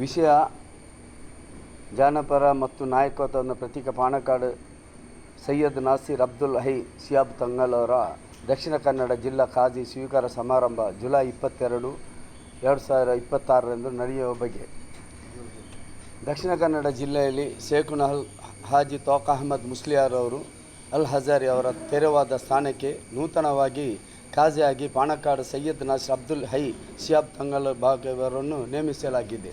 ವಿಷಯ ಜಾನಪರ ಮತ್ತು ನಾಯಕತ್ವದ ಪ್ರತೀಕ ಪಾಣಕ್ಕಾಡು ಸೈಯದ್ ನಾಸೀರ್ ಅಬ್ದುಲ್ ಹೈ ಶಿಹಾಬ್ ತಂಗಲ್ ಅವರ ದಕ್ಷಿಣ ಕನ್ನಡ ಜಿಲ್ಲಾ ಖಾಜಿ ಸ್ವೀಕಾರ ಸಮಾರಂಭ ಜುಲೈ 22, 2026 ನಡೆಯುವ ಬಗ್ಗೆ ದಕ್ಷಿಣ ಕನ್ನಡ ಜಿಲ್ಲೆಯಲ್ಲಿ ಶೇಖುನ ಹಾಜಿ ತೋಕ ಅಹಮದ್ ಮುಸ್ಲಿಯಾರ್ ಅವರು ಅಲ್ ಹಜಾರಿ ಅವರ ತೆರವಾದ ಸ್ಥಾನಕ್ಕೆ ನೂತನವಾಗಿ ಖಾಜಿಯಾಗಿ ಪಾಣಕ್ಕಾಡು ಸೈಯದ್ ನಾಸೀರ್ ಅಬ್ದುಲ್ ಹೈ ಶಿಹಾಬ್ ತಂಗಲ್ ಭಾಗವರನ್ನು ನೇಮಿಸಲಾಗಿದೆ.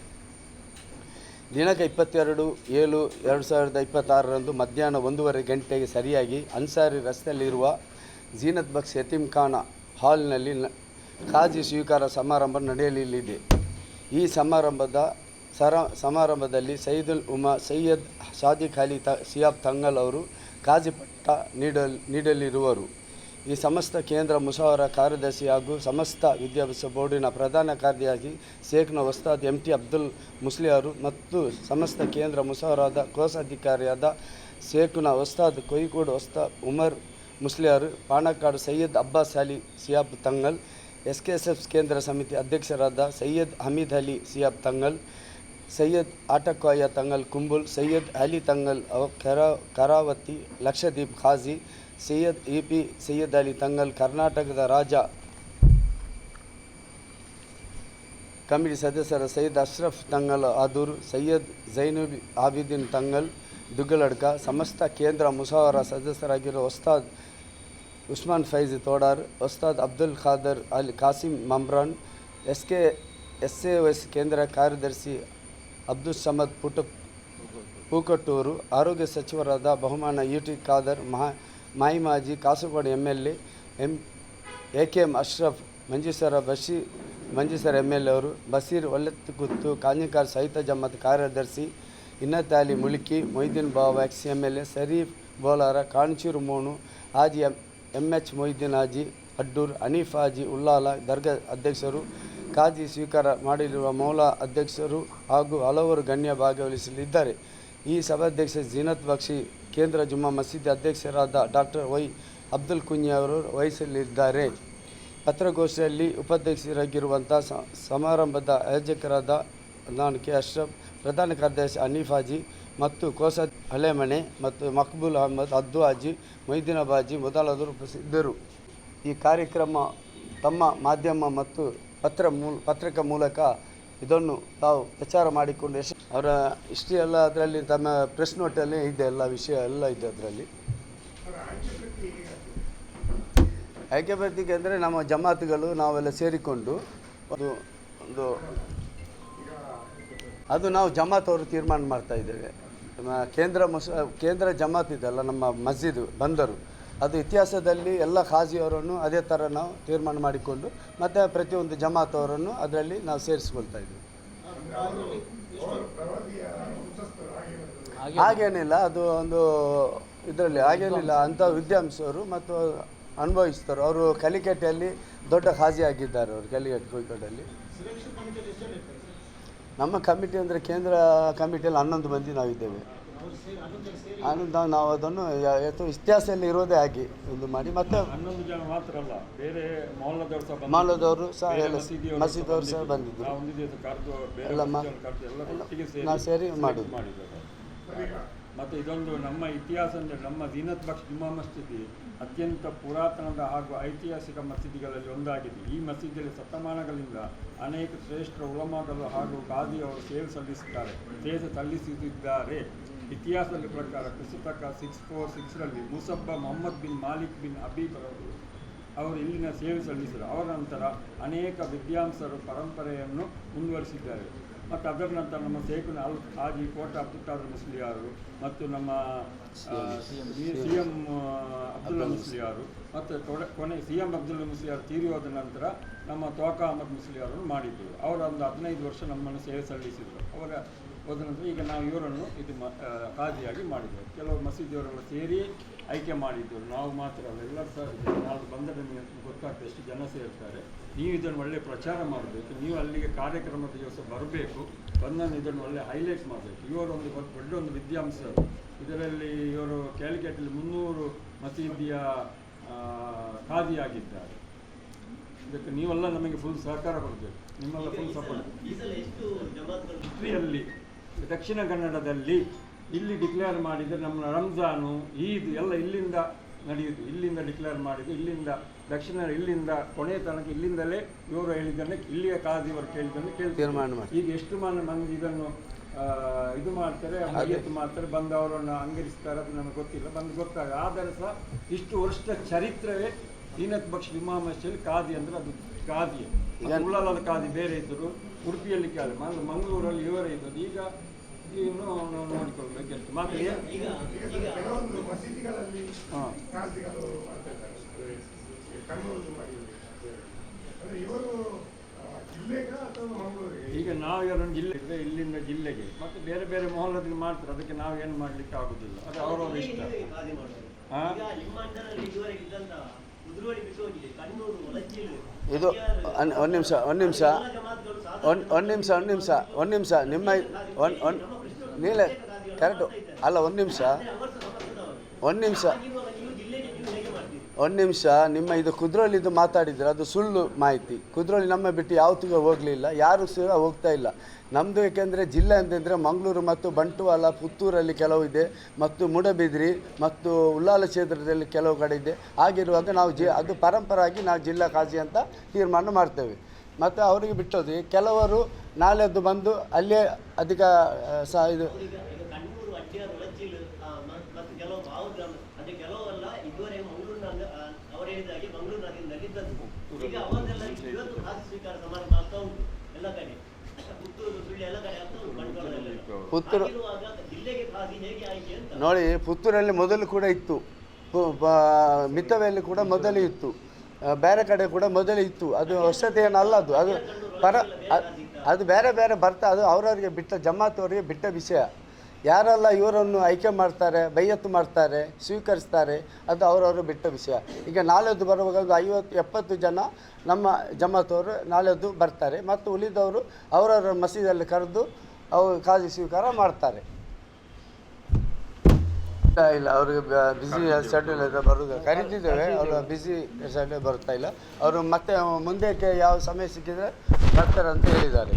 ದಿನಾಂಕ 22/7/2026 ಮಧ್ಯಾಹ್ನ 1:30 ಗಂಟೆಗೆ ಸರಿಯಾಗಿ ಅನ್ಸಾರಿ ರಸ್ತೆಯಲ್ಲಿರುವ ಝೀನತ್ ಬಕ್ಷ್ ಯತೀಮ್ಖಾನ ಹಾಲ್ನಲ್ಲಿ ಖಾಜಿ ಸ್ವೀಕಾರ ಸಮಾರಂಭ ನಡೆಯಲಿದೆ. ಈ ಸಮಾರಂಭದಲ್ಲಿ ಸೈಯದುಲ್ ಉಮಾ ಸೈಯದ್ ಸಾದಿಕ್ ಅಲಿ ಶಿಹಾಬ್ ತಂಗಲ್ ಅವರು ಖಾಜಿ ಪಟ್ಟ ನೀಡಲಿರುವರು. ಈ ಸಮಸ್ತ ಕೇಂದ್ರ ಮುಷಾವರಾ ಕಾರ್ಯದರ್ಶಿ ಹಾಗೂ ಸಮಸ್ತ ವಿದ್ಯಾಭ್ಯಾಸ ಬೋರ್ಡಿನ ಪ್ರಧಾನ ಕಾರ್ಯದರ್ಶಿ ಶೇಖ್ನ ಉಸ್ತಾದ್ MT ಅಬ್ದುಲ್ ಮುಸ್ಲಿಯಾರು ಮತ್ತು ಸಮಸ್ತ ಕೇಂದ್ರ ಮುಷಾವರಾದ ಕೋಶಾಧಿಕಾರಿಯಾದ ಶೇಖುನ ಉಸ್ತಾದ್ ಕೊಯ್ಕೋಡ್ ಉಸ್ತಾದ್ ಉಮರ್ ಮುಸ್ಲಿಯಾರು, ಪಾಣಕ್ಕಾಡು ಸೈಯದ್ ಅಬ್ಬಾಸ್ ಅಲಿ ಶಿಹಾಬ್ ತಂಗಲ್, SKSF ಕೇಂದ್ರ ಸಮಿತಿ ಅಧ್ಯಕ್ಷರಾದ ಸೈಯದ್ ಹಮೀದ್ ಅಲಿ ಶಿಹಾಬ್ ತಂಗಲ್, ಸೈಯದ್ ಆಟಕ್ವಾಯ ತಂಗಲ್ ಕುಂಬುಲ್, ಸೈಯದ್ ಅಲಿ ತಂಗಲ್ ಕರಾವತಿ ಲಕ್ಷದ್ವೀಪ್ ಖಾಜಿ, ಸೈಯದ್ EP ಸೈಯದ್ ಅಲಿ ತಂಗಲ್ ಕರ್ನಾಟಕದ ರಾಜ ಕಮಿಟಿ ಸದಸ್ಯರ ಸೈಯದ್ ಅಶ್ರಫ್ ತಂಗಲ್ ಆದೂರು, ಸೈಯದ್ ಝೈನುಲ್ ಆಬಿದೀನ್ ತಂಗಲ್ ದುಗ್ಗಲಡ್ಕ, ಸಮಸ್ತ ಕೇಂದ್ರ ಮುಷಾವರಾ ಸದಸ್ಯರಾಗಿರುವ ಉಸ್ತಾದ್ ಉಸ್ಮಾನ್ ಫೈಜ್ ತೋಡಾರ್, ಉಸ್ತಾದ್ ಅಬ್ದುಲ್ ಖಾದರ್ ಅಲ್ ಕಾಸಿಂ ಮಮ್ರಾನ್, SKSAOS ಕೇಂದ್ರ ಕಾರ್ಯದರ್ಶಿ ಅಬ್ದುಲ್ ಸಮದ್ ಪೂಕಟ್ಟೂರು, ಆರೋಗ್ಯ ಸಚಿವರಾದ ಬಹುಮಾನ UT Khader, ಮಾಹಿಮಾಜಿ Kasaragod MLA AKM Ashraf, ಮಂಜೀಸರ್ MLA ಅವರು, ಬಸೀರ್ ಒಲ್ಲೆತ್ತುಗುತ್ತು ಕಾಂಜಿಕಾರ್ ಸಹಿತ ಜಮಾತ್ ಕಾರ್ಯದರ್ಶಿ ಇನ್ನತ್ ಅಲಿ ಮುಲ್ಕಿ, ಮೊಯ್ದೀನ್ ಬಾವ XMLA, ಶರೀಫ್ ಬೋಲಾರ, ಕಾಂಚೂರು ಮೋನು, ಹಾಜಿ MH ಮೊಯ್ದೀನ್ ಹಾಜಿ ಅಡ್ಡೂರ್, ಹನೀಫ್ ಹಾಜಿ ಉಲ್ಲಾಲ ದರ್ಗಾ ಅಧ್ಯಕ್ಷರು, ಖಾಜಿ ಸ್ವೀಕಾರ ಮಾಡಲಿರುವ ಮೌಲಾ ಅಧ್ಯಕ್ಷರು ಹಾಗೂ ಹಲವರು ಗಣ್ಯ ಭಾಗವಹಿಸಲಿದ್ದಾರೆ. ಈ ಸಭಾಧ್ಯಕ್ಷ ಝೀನತ್ ಬಕ್ಷಿ ಕೇಂದ್ರ ಜುಮ್ಮಾ ಮಸೀದಿ ಅಧ್ಯಕ್ಷರಾದ ಡಾಕ್ಟರ್ ವೈ ಅಬ್ದುಲ್ ಕುಂಜಿ ಅವರು ವಹಿಸಲಿದ್ದಾರೆ. ಪತ್ರಗೋಷ್ಠಿಯಲ್ಲಿ ಉಪಾಧ್ಯಕ್ಷರಾಗಿರುವಂಥ ಸಮಾರಂಭದ ಆಯೋಜಕರಾದ ನಾನು K ಅಶ್ರಫ್, ಪ್ರಧಾನ ಕಾರ್ಯದರ್ಶಿ ಹನೀಫ್ ಹಾಜಿ ಮತ್ತು ಕೋಶಾಧಿ ಹಳೆಮನೆ ಮತ್ತು ಮಕ್ಬೂಲ್ ಅಹಮದ್, ಅದ್ದು ಹಾಜಿ, ಮೊಯ್ದೀನಾಬಾಜಿ ಮೊದಲಾದವರು ಉಪಸ್ಥಿತರು. ಈ ಕಾರ್ಯಕ್ರಮ ತಮ್ಮ ಮಾಧ್ಯಮ ಮತ್ತು ಪತ್ರಿಕಾ ಮೂಲಕ ಇದನ್ನು ತಾವು ಪ್ರಚಾರ ಮಾಡಿಕೊಂಡು ಅವರ ಇಷ್ಟೇ ಎಲ್ಲ ಅದರಲ್ಲಿ ತಮ್ಮ ಪ್ರೆಸ್ ನೋಟಲ್ಲಿ ಇದೆ, ಎಲ್ಲ ವಿಷಯ ಎಲ್ಲ ಇದೆ ಅದರಲ್ಲಿ. ಆಯ್ಕೆ ಪತ್ರಿಕೆ ಅಂದರೆ ನಮ್ಮ ಜಮಾತ್ಗಳು ನಾವೆಲ್ಲ ಸೇರಿಕೊಂಡು ಅದು ನಾವು ಜಮಾತ್ ಅವರು ತೀರ್ಮಾನ ಮಾಡ್ತಾ ಇದ್ದೇವೆ. ಕೇಂದ್ರ ಜಮಾತ್ ಇದೆಲ್ಲ ನಮ್ಮ ಮಸ್ಜಿದ್ ಬಂದರು, ಅದು ಇತಿಹಾಸದಲ್ಲಿ ಎಲ್ಲ ಖಾಜಿಯವರನ್ನು ಅದೇ ಥರ ನಾವು ತೀರ್ಮಾನ ಮಾಡಿಕೊಂಡು ಮತ್ತು ಪ್ರತಿಯೊಂದು ಜಮಾತ್ ಅವರನ್ನು ಅದರಲ್ಲಿ ನಾವು ಸೇರಿಸ್ಕೊಳ್ತಾ ಇದ್ದೀವಿ. ಹಾಗೇನಿಲ್ಲ, ಅದು ಒಂದು ಇದರಲ್ಲಿ ಹಾಗೇನಿಲ್ಲ. ಅಂಥ ವಿದ್ಯಾಂಸರು ಮತ್ತು ಅನುಭವಿಸ್ತಾರೆ. ಅವರು ಕಲಿಕಟ್ಟೆಯಲ್ಲಿ ದೊಡ್ಡ ಖಾಜಿ ಆಗಿದ್ದಾರೆ. ಅವರು ಕಲಿಕಟ್ಟೆ ಕೋಯಿಕೋಡಲ್ಲಿ ನಮ್ಮ ಕಮಿಟಿ ಅಂದರೆ ಕೇಂದ್ರ ಕಮಿಟಿಯಲ್ಲಿ 11 ಮಂದಿ ನಾವಿದ್ದೇವೆ. ನಾವು ಅದನ್ನು ಇತಿಹಾಸದಲ್ಲಿ ಇರೋದೇ ಆಗಿ ಒಂದು ಮಾಡಿ ಮತ್ತು 11 ಜನ ಮಾತ್ರ ಅಲ್ಲ, ಬೇರೆ ಮೌಲದವರು ಸಹ ಎಲ್ಲ ಮಸೀದವರು ಸಹ ಬಂದಿದ್ದರು. ಎಲ್ಲ ನಾವು ಸೇರಿ ಮಾಡೋದು. ಮತ್ತು ಇದೊಂದು ನಮ್ಮ ಇತಿಹಾಸ ಅಂದರೆ ನಮ್ಮ ಝೀನತ್ ಬಕ್ಷ್ ಜುಮ್ಮಾ ಮಸ್ಜಿದ್ ಅತ್ಯಂತ ಪುರಾತನದ ಹಾಗೂ ಐತಿಹಾಸಿಕ ಮಸೀದಿಗಳಲ್ಲಿ ಒಂದಾಗಿದೆ. ಈ ಮಸೀದಿಯಲ್ಲಿ ಶತಮಾನಗಳಿಂದ ಅನೇಕ ಶ್ರೇಷ್ಠ ಉಲಮಾಗಳು ಹಾಗೂ ಖಾಜಿಯವರು ಸೇವೆ ಸಲ್ಲಿಸುತ್ತಿದ್ದಾರೆ. ಇತಿಹಾಸದ ಪ್ರಕಾರ ಕ್ರಿಸ್ತಕ 646ರಲ್ಲಿ ಮುಸಬ್ಬ ಮೊಹಮ್ಮದ್ ಬಿನ್ ಮಾಲಿಕ್ ಬಿನ್ ಹಬೀಬ್ ಅವರು ಇಲ್ಲಿನ ಸೇವೆ ಸಲ್ಲಿಸಿದರು. ಅವರ ನಂತರ ಅನೇಕ ವಿದ್ವಾಂಸರು ಪರಂಪರೆಯನ್ನು ಮುಂದುವರಿಸಿದ್ದಾರೆ. ಮತ್ತು ಅದರ ನಂತರ ನಮ್ಮ ಶೇಖುನ ಅಲ್ ಹಾಜಿ ಕೋಟ ಅಬ್ದುಲ್ ಖಾದರ್ ಮುಸ್ಲಿಯಾರು ಮತ್ತು ನಮ್ಮ CM ಅಬ್ದುಲ್ಲಾ ಮುಸ್ಲಿಯಾರು ಮತ್ತು ಕೊನೆ CM ಅಬ್ದುಲ್ಲಾ ಮುಸ್ಲಿಯಾರು ತೀರಿ ಹೋದ ನಂತರ ನಮ್ಮ ತೋಕ ಅಹಮದ್ ಮುಸ್ಲಿಯಾರನ್ನು ಮಾಡಿದ್ದರು. ಅವರು ಒಂದು 15 ವರ್ಷ ನಮ್ಮನ್ನು ಸೇವೆ ಸಲ್ಲಿಸಿದರು. ಅವರ ಹೋದ ನಂತರ ಈಗ ನಾವು ಇವರನ್ನು ಇದು ಖಾಜಿಯಾಗಿ ಮಾಡಿದ್ದೇವೆ. ಕೆಲವು ಮಸೀದಿಯವರೆಲ್ಲ ಸೇರಿ ಆಯ್ಕೆ ಮಾಡಿದ್ದೆವು. ನಾವು ಮಾತ್ರ ಅಲ್ಲ, ಎಲ್ಲರೂ ಸಹ ನಾವು ಬಂದರೆ ನಿಮಗೆ ಗೊತ್ತಾಗ್ತದೆ ಎಷ್ಟು ಜನ ಸೇರ್ತಾರೆ. ನೀವು ಇದನ್ನು ಒಳ್ಳೆ ಪ್ರಚಾರ ಮಾಡಬೇಕು. ನೀವು ಅಲ್ಲಿಗೆ ಕಾರ್ಯಕ್ರಮದ ದಿವಸ ಬರಬೇಕು, ಬಂದನ್ನು ಇದನ್ನು ಒಳ್ಳೆ ಹೈಲೈಟ್ ಮಾಡಬೇಕು. ಇವರೊಂದು ದೊಡ್ಡ ಒಂದು ವಿದ್ಯಾಂಸರು. ಇದರಲ್ಲಿ ಇವರು ಕ್ಯಾಲಿಕಟ್ಟಲ್ಲಿ 300 ಮಸೀದಿಯ ಖಾದಿಯಾಗಿದ್ದಾರೆ. ಇದಕ್ಕೆ ನೀವೆಲ್ಲ ನಮಗೆ ಫುಲ್ ಸಹಕಾರ ಕೊಡಬೇಕು, ನಿಮ್ಮೆಲ್ಲ ಫುಲ್ ಸಪೋರ್ಟ್. ಹಿಸ್ಟ್ರಿಯಲ್ಲಿ ದಕ್ಷಿಣ ಕನ್ನಡದಲ್ಲಿ ಇಲ್ಲಿ ಡಿಕ್ಲೇರ್ ಮಾಡಿದರೆ ನಮ್ಮ ರಂಜಾನು ಈದ್ ಎಲ್ಲ ಇಲ್ಲಿಂದ ನಡೆಯುವುದು, ಇಲ್ಲಿಂದ ಡಿಕ್ಲೇರ್ ಮಾಡಿದ್ದು, ಇಲ್ಲಿಂದ ದಕ್ಷಿಣ ಇಲ್ಲಿಂದ ಕೊನೆಯ ತನಕ ಇಲ್ಲಿಂದಲೇ ಇವರು ಹೇಳಿದ್ದನ್ನೇ ಇಲ್ಲಿಯ ಕಾದಿಯವರು ಕೇಳಿದ್ದನ್ನು ತೀರ್ಮಾನ ಈಗ ಎಷ್ಟು ಮಂದಿ ಇದನ್ನು ಇದು ಮಾಡ್ತಾರೆ, ಅಂಗಡಿಯತ್ತು ಮಾಡ್ತಾರೆ, ಬಂದು ಅವರನ್ನು ಅಂಗಡಿಸ್ತಾರೆ, ಅದು ನಮಗೆ ಗೊತ್ತಿಲ್ಲ, ಬಂದು ಗೊತ್ತಾಗ. ಆದರೆ ಸಹ ಇಷ್ಟು ವರ್ಷ ಚರಿತ್ರವೇ ದೀನತ್ ಬಕ್ಷ್ ಜುಮ್ಮಾ ಮಸ್ಜಿದ್ ಕಾದಿ ಅಂದರೆ ಅದು ಕಾದಿಯೇ. ಉಳ್ಳಾಲದ ಕಾದಿ ಬೇರೆ ಇದ್ದರು, ಉಡುಪಿಯಲ್ಲಿ ಕಾದಿ, ಮಂಗಳೂರಲ್ಲಿ ಇವರೇ ಇದ್ದದ್ದು. ಈಗ ಇನ್ನು ನಾವು ನೋಡಿಕೊಳ್ಬೇಕೆಷ್ಟು ಮಾತ್ರ. ಈಗ ನಾವು ಯಾರೊಂದು ಜಿಲ್ಲೆ ಇದ್ದರೆ ಇಲ್ಲಿಂದ ಜಿಲ್ಲೆಗೆ ಮತ್ತು ಬೇರೆ ಬೇರೆ ಮೊಹಲ್ಲದಲ್ಲಿ ಮಾಡ್ತಾರೆ, ಅದಕ್ಕೆ ನಾವು ಏನು ಮಾಡಲಿಕ್ಕೆ ಆಗೋದಿಲ್ಲ, ಅದು ಅವರವ್ರ ಇಷ್ಟ. ಇದು ಒಂದು ನಿಮಿಷ ನಿಮ್ಮ ನೀಲೆ ಕರೆಕ್ಟು ಅಲ್ಲ, ಒಂದು ನಿಮಿಷ ನಿಮ್ಮ ಇದು ಕುದ್ರೋಳಿದು ಮಾತಾಡಿದ್ರೆ ಅದು ಸುಳ್ಳು ಮಾಹಿತಿ. ಕುದ್ರೋಳಿ ನಮ್ಮ ಬಿಟ್ಟು ಯಾವತ್ತಿಗೂ ಹೋಗಲಿಲ್ಲ, ಯಾರು ಸಹ ಹೋಗ್ತಾ ಇಲ್ಲ ನಮ್ಮದು. ಏಕೆಂದರೆ ಜಿಲ್ಲೆ ಅಂತಂದರೆ ಮಂಗಳೂರು ಮತ್ತು ಬಂಟ್ವಾಳ, ಪುತ್ತೂರಲ್ಲಿ ಕೆಲವು ಇದೆ, ಮತ್ತು ಮೂಡಬಿದ್ರಿ ಮತ್ತು ಉಳ್ಳಾಲ ಕ್ಷೇತ್ರದಲ್ಲಿ ಕೆಲವು ಕಡೆ ಇದೆ. ಆಗಿರುವಾಗ ನಾವು ಅದು ಪರಂಪರಾಗಿ ನಾವು ಜಿಲ್ಲಾ ಕಾಜಿ ಅಂತ ತೀರ್ಮಾನ ಮಾಡ್ತೇವೆ. ಮತ್ತು ಅವರಿಗೆ ಬಿಟ್ಟೋದು ಕೆಲವರು ನಾಳೆದ್ದು ಬಂದು ಅಲ್ಲೇ ಅಧಿಕ ಸಹ ಇದು ಪುತ್ತೂರು ನೋಡಿ, ಪುತ್ತೂರಲ್ಲಿ ಮೊದಲು ಕೂಡ ಇತ್ತು, ಮಿತ್ತವೆಯಲ್ಲಿ ಕೂಡ ಮೊದಲು ಇತ್ತು, ಬೇರೆ ಕಡೆ ಕೂಡ ಮೊದಲು ಇತ್ತು. ಅದು ಹೊಸತೆ ಏನಲ್ಲ, ಅದು ಅದು ಬೇರೆ ಬೇರೆ ಬರ್ತಾ, ಅದು ಅವರವರಿಗೆ ಬಿಟ್ಟ, ಜಮಾತವರಿಗೆ ಬಿಟ್ಟ ವಿಷಯ. ಯಾರೆಲ್ಲ ಇವರನ್ನು ಆಯ್ಕೆ ಮಾಡ್ತಾರೆ, ಬೈಯತ್ತು ಮಾಡ್ತಾರೆ, ಸ್ವೀಕರಿಸ್ತಾರೆ, ಅದು ಅವರವರು ಬಿಟ್ಟ ವಿಷಯ. ಈಗ ನಾಳೆದ್ದು ಬರುವಾಗ ಒಂದು 50-70 ಜನ ನಮ್ಮ ಜಮಾತವರು ನಾಳೆದ್ದು ಬರ್ತಾರೆ, ಮತ್ತು ಉಳಿದವರು ಅವರವರ ಮಸೀದಿಯಲ್ಲಿ ಕರೆದು ಅವರು ಕಾಜಿ ಸ್ವೀಕಾರ ಮಾಡ್ತಾರೆ. ಇಲ್ಲ, ಅವ್ರಿಗೆ ಬ್ಯುಸಿ ಶೆಡ್ಯೂಲ್ ಇದೆ, ಬರೋದು ಕರೀತಿದ್ದೇವೆ, ಅವರು ಬ್ಯುಸಿ ಶೆಡ್ಯೂಲ್ ಬರ್ತಾ ಇಲ್ಲ. ಅವರು ಮತ್ತೆ ಮುಂದಕ್ಕೆ ಯಾವ ಸಮಯ ಸಿಕ್ಕಿದರೆ ಬರ್ತಾರೆ ಅಂತ ಹೇಳಿದ್ದಾರೆ.